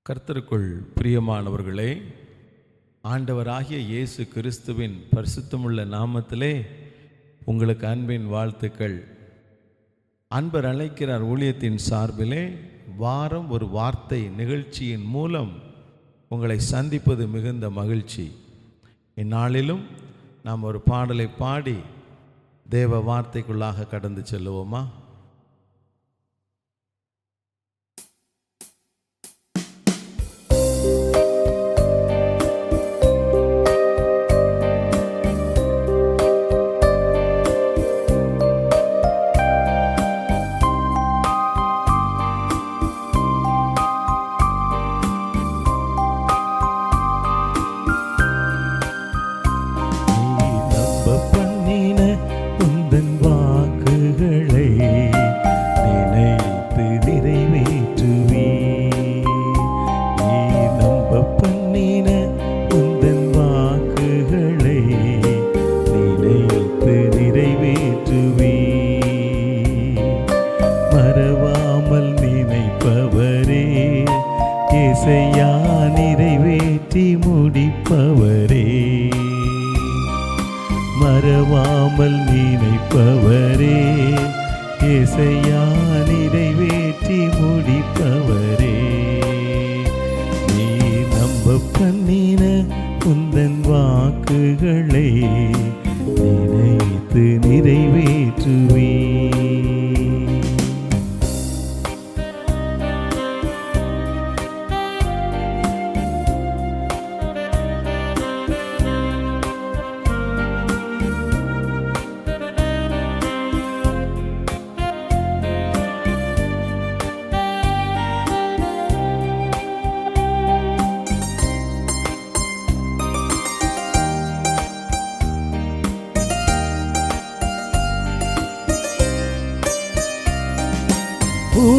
கர்த்தருக்குள் பிரியமானவர்களே, ஆண்டவராகிய இயேசு கிறிஸ்துவின் பரிசுத்தமுள்ள நாமத்திலே உங்களுக்கு அன்பின் வாழ்த்துக்கள். அன்பர் அழைக்கிறார் ஊழியத்தின் சார்பிலே வாரம் ஒரு வார்த்தை நிகழ்ச்சியின் மூலம் உங்களை சந்திப்பது மிகுந்த மகிழ்ச்சி. இந்நாளிலும் நாம் ஒரு பாடலை பாடி தேவ வார்த்தைக்குள்ளாக கடந்து செல்லுவோமா? நிறைவேற்றி முடிப்பவரே, மறவாமல் நினைப்பவரே, இசையா நிறைவேற்றி முடிப்பவரே, நீ நம்ப பண்ணின உந்தன் வாக்குகளை நினைத்து நிறைவேற்றுவே.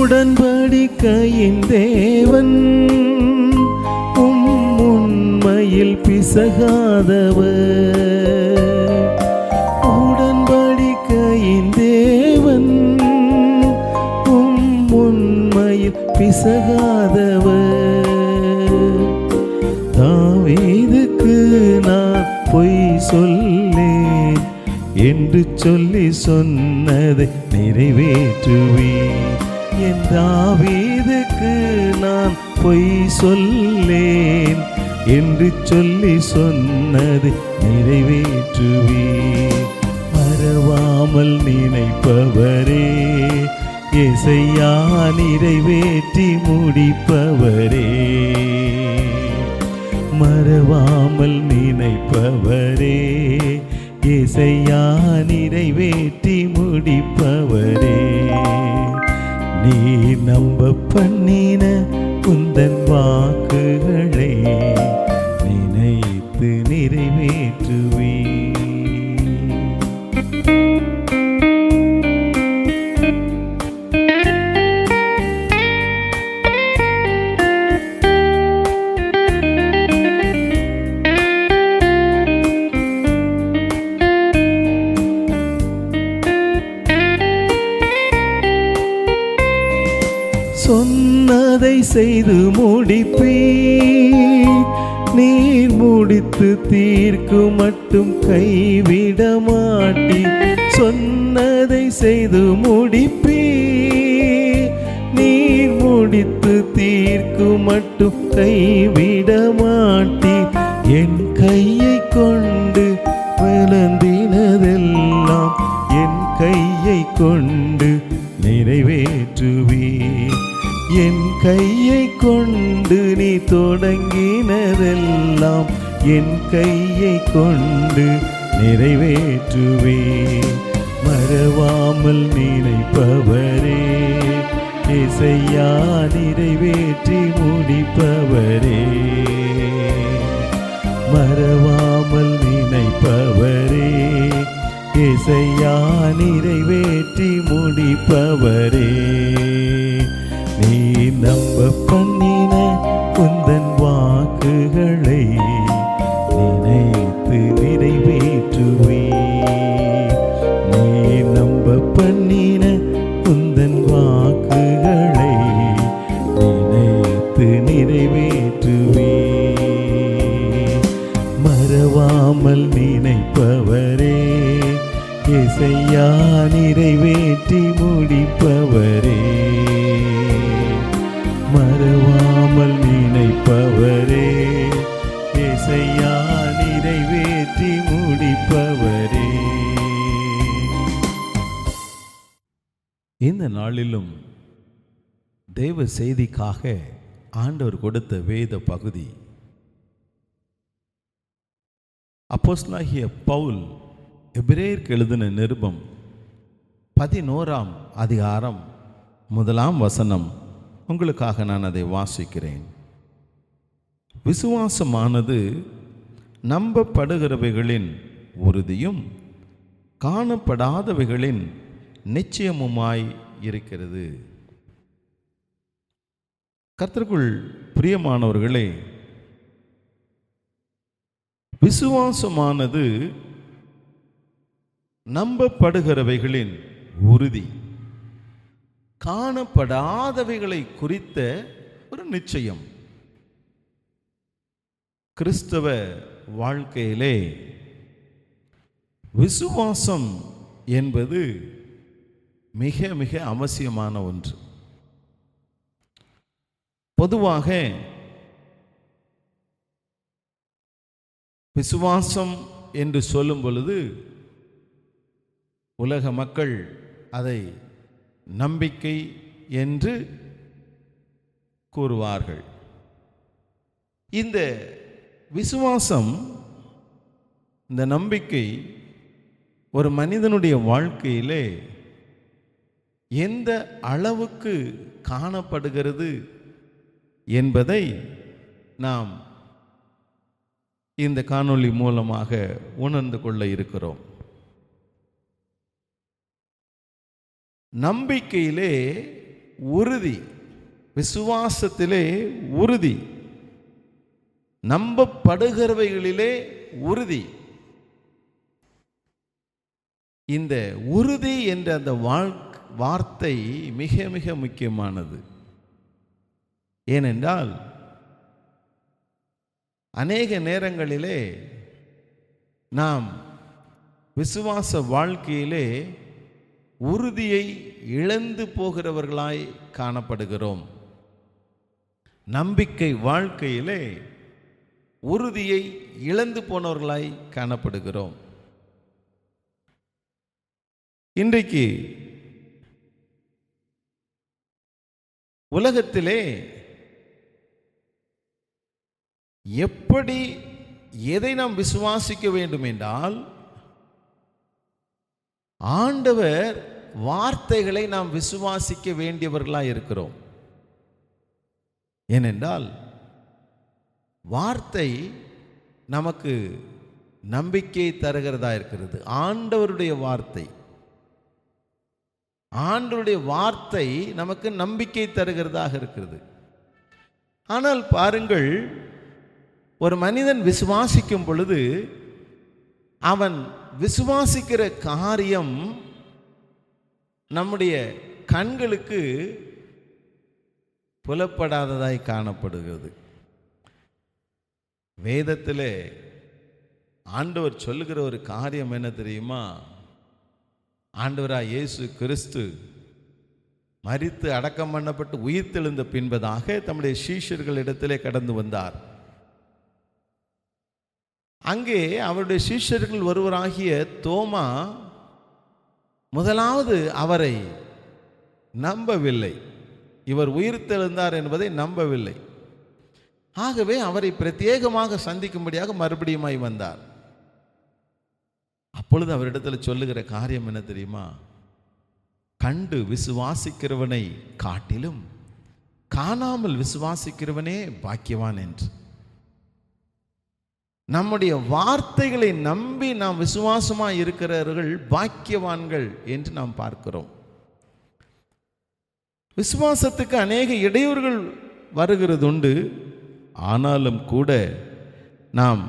உடன்படிக்கையின் தேவன் உண்மையில் பிசகாதவர், உடன்படிக்கையின் தேவன் உண்மையில் பிசகாதவர், தாவீதுக்கு நான் பொய் சொல்லேன் என்று சொல்லி சொன்னதை நிறைவேற்றுவேன். என் தாவீதுக்கு நான் பொய் சொல்லேன் என்று சொல்லி சொன்னதை நிறைவேற்றுவேன். மறவாமல் நினைப்பவரே, இசையா நிறைவேற்றி முடிப்பவரே, மறவாமல் நினைப்பவரே, இசையா நிறைவேற்றி முடிப்பவரே, நீ நம்ப பண்ணின உந்தன் வாக்குகளை நினைத்து நிறைவேற்றுவே. சொன்னதை செய்து முடிப்பீர், நீர் முடித்து தீர்க்கும் மட்டும் கைவிட மாட்டீர். சொன்னதை செய்து முடிப்பீர், நீர் முடித்து தீர்க்கும் மட்டும் கைவிட மாட்டீர். என் கையை கொண்டு விளந்தினதெல்லாம் என் கையை கொண்டு நிறைவேற்றுவீர். என் கையை கொண்டு நீ தொடங்கினதெல்லாம் என் கையை கொண்டு நிறைவேற்றுவே. மறவாமல் நினைப்பவரே, இசையா நிறைவேற்றி முடிப்பவரே, மறவாமல் நினைப்பவரே, இசையா நிறைவேற்றி முடிப்பவரே, நீ நம்ப பண்ணின உந்தன் வாக்குகளை நினைத்து நிறைவேற்றுவே. நீ நம்ப பண்ணின உந்தன் வாக்குகளை நினைத்து நிறைவே மறவாமல் நினைப்பவரே, இசையா நிறைவேற்றி முடிப்பவரே. இந்த நாளிலும் தேவ செய்திக்காக ஆண்டவர் கொடுத்த வேத பகுதி அப்போஸ்தலனாகிய பவுல் எபிரேயருக்கு எழுதின நிருபம் 11ஆம் அதிகாரம் 1ஆம் வசனம். உங்களுக்காக நான் அதை வாசிக்கிறேன். விசுவாசமானது நம்பப்படுகிறவைகளின் உறுதியும் காணப்படாதவைகளின் நிச்சயமுமாய் இருக்கிறது. கர்த்தருக்குள் பிரியமானவர்களே, விசுவாசமானது நம்பப்படுகிறவைகளின் உறுதி, காணப்படாதவைகளை குறித்த ஒரு நிச்சயம். கிறிஸ்தவ வாழ்க்கையிலே விசுவாசம் என்பது மிக மிக அவசியமான ஒன்று. பொதுவாக விசுவாசம் என்று சொல்லும் பொழுது உலக மக்கள் அதை நம்பிக்கை என்று கூறுவார்கள். இந்த விசுவாசம், இந்த நம்பிக்கை ஒரு மனிதனுடைய வாழ்க்கையிலே எந்த அளவுக்கு காணப்படுகிறது என்பதை நாம் இந்த காணொளி மூலமாக உணர்ந்து கொள்ள இருக்கிறோம். நம்பிக்கையிலே உறுதி, விசுவாசத்திலே உறுதி, நம்பப்படுகிறவைகளிலே உறுதி. இந்த உறுதி என்ற அந்த வார்த்தை மிக மிக முக்கியமானது. ஏனென்றால் அநேக நேரங்களிலே நாம் விசுவாச வாழ்க்கையிலே உறுதியை இழந்து போகிறவர்களாய் காணப்படுகிறோம். நம்பிக்கை வாழ்க்கையிலே உறுதியை இழந்து போனவர்களாய் காணப்படுகிறோம். இன்றைக்கு உலகத்திலே எப்படி எதை நாம் விசுவாசிக்க வேண்டும் என்றால், ஆண்டவர் வார்த்தைகளை நாம் விசுவாசிக்க வேண்டியவர்களாக இருக்கிறோம். ஏனென்றால் வார்த்தை நமக்கு நம்பிக்கை தருகிறதா இருக்கிறது. ஆண்டவருடைய வார்த்தை, ஆண்டவருடைய வார்த்தை நமக்கு நம்பிக்கை தருகிறதாக இருக்கிறது. ஆனால் பாருங்கள், ஒரு மனிதன் விசுவாசிக்கும் பொழுது அவன் விசுவாசிக்கிற காரியம் நம்முடைய கண்களுக்கு புலப்படாததாய் காணப்படுகிறது. வேதத்திலே ஆண்டவர் சொல்லுகிற ஒரு காரியம் என்ன தெரியுமா? ஆண்டவராய் இயேசு கிறிஸ்து மரித்து அடக்கம் பண்ணப்பட்டு உயிர்த்தெழுந்த பின்பதாக தம்முடைய சீஷர்களிடத்திலே கடந்து வந்தார். அங்கே அவருடைய சீஷர்கள் ஒருவராகிய தோமா முதலாவது அவரை நம்பவில்லை. இவர் உயிர்த்தெழுந்தார் என்பதை நம்பவில்லை. ஆகவே அவரை பிரத்யேகமாக சந்திக்கும்படியாக மறுபடியுமாய் வந்தார். அப்பொழுது அவரிடத்தில் சொல்லுகிற காரியம் என்ன தெரியுமா? கண்டு விசுவாசிக்கிறவனை காட்டிலும் காணாமல் விசுவாசிக்கிறவனே பாக்கியவான் என்று. நம்முடைய வார்த்தைகளை நம்பி நாம் விசுவாசமாக இருக்கிறவர்கள் பாக்கியவான்கள் என்று நாம் பார்க்கிறோம். விசுவாசத்துக்கு அநேக இடையூறுகள் வருகிறது உண்டு. ஆனாலும் கூட நாம்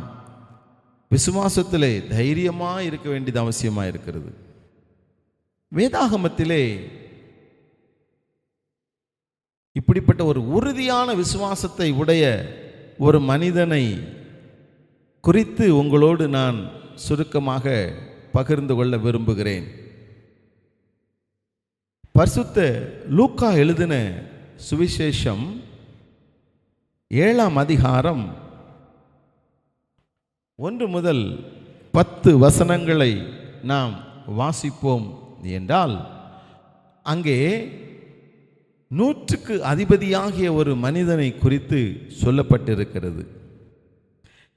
விசுவாசத்திலே தைரியமாக இருக்க வேண்டியது அவசியமாக இருக்கிறது. வேதாகமத்திலே இப்படிப்பட்ட ஒரு உறுதியான விசுவாசத்தை உடைய ஒரு மனிதனை குறித்து உங்களோடு நான் சுருக்கமாக பகிர்ந்து கொள்ள விரும்புகிறேன். பரிசுத்த லூக்கா எழுதின சுவிசேஷம் 7ஆம் அதிகாரம் 1 முதல் 10 வசனங்களை நாம் வாசிப்போம் என்றால், அங்கே 100க்கு அதிபதியாகிய ஒரு மனிதனை குறித்து சொல்லப்பட்டிருக்கிறது.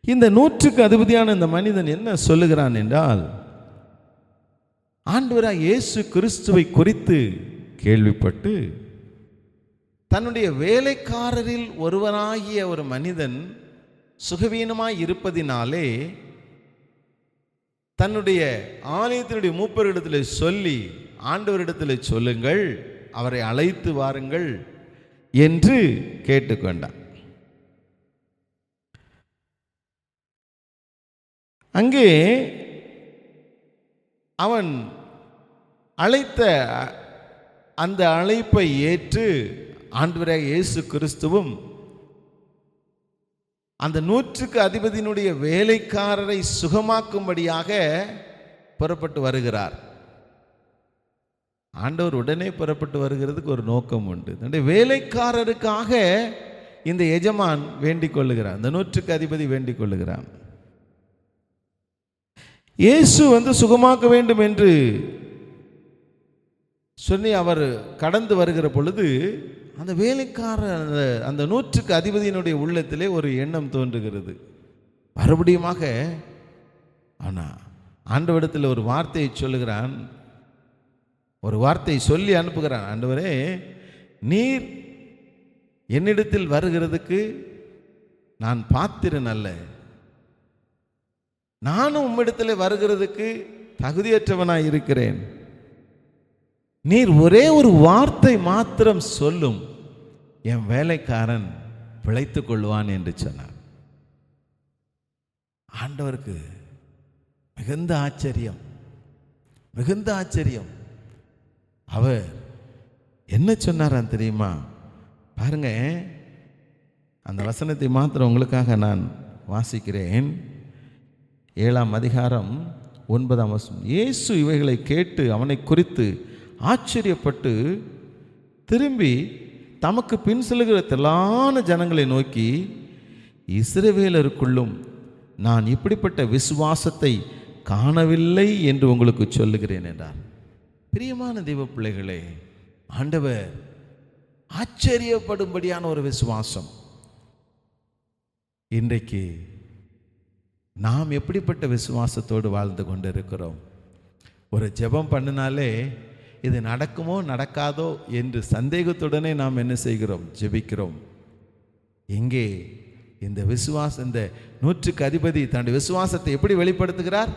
இந்த 100க்கு அதிபதியான இந்த மனிதன் என்ன சொல்லுகிறான் என்றால், ஆண்டவராய் இயேசு கிறிஸ்துவை குறித்து கேள்விப்பட்டு தன்னுடைய வேலைக்காரரில் ஒருவனாகிய ஒரு மனிதன் சுகவீனமாய் இருப்பதினாலே தன்னுடைய ஆலயத்தினுடைய மூப்பரிடத்தில் சொல்லி, ஆண்டவரிடத்தில் சொல்லுங்கள், அவரை அழைத்து வாருங்கள் என்று கேட்டுக்கொண்டான். அங்கே அவன் அழைத்த அந்த அழைப்பை ஏற்று ஆண்டவராகிய இயேசு கிறிஸ்துவும் அந்த 100க்கு அதிபதியினுடைய வேலைக்காரரை சுகமாக்கும்படியாக புறப்பட்டு வருகிறார். ஆண்டவர் உடனே புறப்பட்டு வருகிறதுக்கு ஒரு நோக்கம் உண்டு. தன்னுடைய வேலைக்காரருக்காக இந்த எஜமான் வேண்டிக் கொள்ளுகிறார், இந்த 100க்கு அதிபதி வேண்டிக் கொள்ளுகிறான். இயேசு சுகமாக்க வேண்டும் என்று சொல்லி அவர் கடந்து வருகிற பொழுது அந்த வேலைக்காரர் அந்த 100க்கு அதிபதியினுடைய உள்ளத்திலே ஒரு எண்ணம் தோன்றுகிறது. மறுபடியுமாக ஆனால் ஆண்டவரிடத்தில் ஒரு வார்த்தையை சொல்லுகிறான், ஒரு வார்த்தையை சொல்லி அனுப்புகிறான். ஆண்டவரே, நீர் என்னிடத்தில் வருகிறதுக்கு நான் பாத்திரன் அல்ல, நானும் உம்மிடத்தில் வருகிறதுக்கு தகுதியற்றவனாய் இருக்கிறேன். நீர் ஒரே ஒரு வார்த்தை மாத்திரம் சொல்லும், என் வேலைக்காரன் பிழைத்துக் கொள்வான் என்று சொன்னார். ஆண்டவருக்கு மிகுந்த ஆச்சரியம், மிகுந்த ஆச்சரியம். அவர் என்ன சொன்னாரான் தெரியுமா? பாருங்க, அந்த வசனத்தை மாத்திரம் உங்களுக்காக நான் வாசிக்கிறேன். 7ஆம் அதிகாரம் 9ஆம் வசனம். இயேசு இவைகளை கேட்டு அவனை குறித்து ஆச்சரியப்பட்டு திரும்பி தமக்கு பின் செல்லுகிற திரளான ஜனங்களை நோக்கி, இஸ்ரவேலருக்குள்ளும் நான் இப்படிப்பட்ட விசுவாசத்தை காணவில்லை என்று உங்களுக்கு சொல்லுகிறேன் என்றார். பிரியமான தெய்வ பிள்ளைகளே, ஆண்டவர் ஆச்சரியப்படும்படியான ஒரு விசுவாசம். இன்றைக்கு நாம் எப்படிப்பட்ட விசுவாசத்தோடு வாழ்ந்து கொண்டு இருக்கிறோம்? ஒரு ஜெபம் பண்ணினாலே இது நடக்குமோ நடக்காதோ என்று சந்தேகத்துடனே நாம் என்ன செய்கிறோம்? ஜெபிக்கிறோம். எங்கே இந்த விசுவாசம்? இந்த 100க்கு அதிபதி தன்னுடைய விசுவாசத்தை எப்படி வெளிப்படுத்துகிறார்?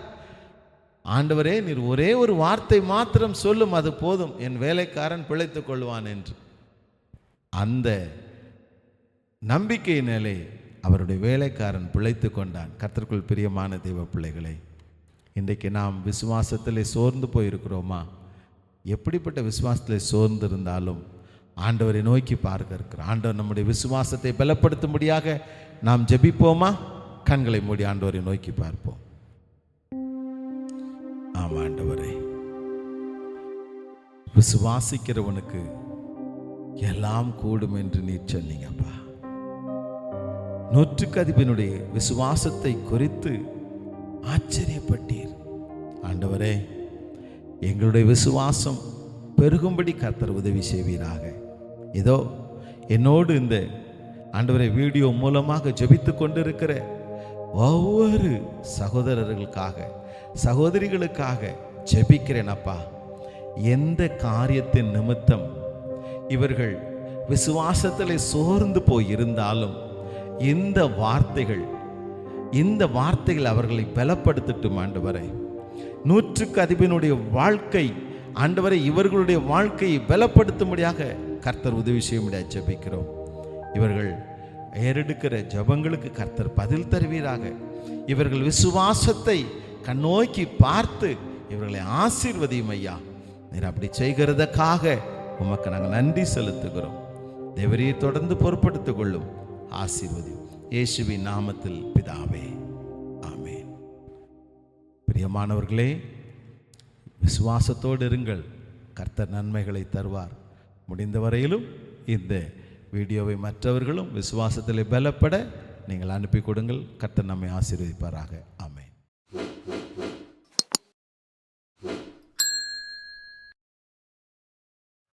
ஆண்டவரே, நீர் ஒரே ஒரு வார்த்தை மாத்திரம் சொல்லும், அது போதும், என் வேலைக்காரன் பிழைத்துக் கொள்வான் என்று. அந்த நம்பிக்கையினாலே அவருடைய வேலைக்காரன் பிழைத்து கொண்டான். கர்த்தருக்குள் பிரியமான தெய்வ பிள்ளைகளே, இன்றைக்கு நாம் விசுவாசத்திலே சோர்ந்து போயிருக்கிறோமா? எப்படிப்பட்ட விசுவாசத்தில் சோர்ந்து இருந்தாலும் ஆண்டவரை நோக்கி பார்க்க இருக்கிறோம். ஆண்டவர் நம்முடைய விசுவாசத்தை பலப்படுத்தும்படியாக நாம் ஜெபிப்போமா? கண்களை மூடி ஆண்டவரை நோக்கி பார்ப்போம். ஆமா ஆண்டவரே, விசுவாசிக்கிறவனுக்கு எல்லாம் கூடும் என்று நீர் சொன்னீங்கப்பா. 100க்கு அதிபதியினுடைய விசுவாசத்தை குறித்து ஆச்சரியப்பட்டீர். ஆண்டவரே, எங்களுடைய விசுவாசம் பெருகும்படி கர்த்தர் உதவி செய்வீராக. இதோ என்னோடு இந்த ஆண்டவரை வீடியோ மூலமாக ஜெபித்து கொண்டிருக்கிற ஒவ்வொரு சகோதரர்களுக்காக, சகோதரிகளுக்காக ஜெபிக்கிறேன் அப்பா. எந்த காரியத்தின் நிமித்தம் இவர்கள் விசுவாசத்தில் சோர்ந்து போய் இருந்தாலும் இந்த வார்த்தைகள் அவர்களை பலப்படுத்தட்டும். ஆண்டவரை, 100க்கு அதிபதியினுடைய வாழ்க்கை ஆண்டவரை இவர்களுடைய வாழ்க்கையை பலப்படுத்தும்படியாக கர்த்தர் உதவி செய்யும்படியாக ஜெபிக்கிறோம். இவர்கள் ஏறெடுக்கிற ஜெபங்களுக்கு கர்த்தர் பதில் தருவீராக. இவர்கள் விசுவாசத்தை கண்ணோக்கி பார்த்து இவர்களை ஆசீர்வதியும் ஐயா. நீர் அப்படி செய்கிறதுக்காக உமக்கு நாங்கள் நன்றி செலுத்துகிறோம். தேவரையை தொடர்ந்து பொறுப்படுத்திக் கொள்ளும், ஆசீர்வதியும். இயேசுவின் நாமத்தில் பிதாவே, ஆமென். பிரியமானவர்களே, விசுவாசத்தோடு இருங்கள், கர்த்தர் நன்மைகளை தருவார். முடிந்த வரையிலும் இந்த வீடியோவை மற்றவர்களும் விசுவாசத்தில் பலப்பட நீங்கள் அனுப்பி கொடுங்கள். கர்த்தர் நம்மை ஆசீர்வதிப்பாராக.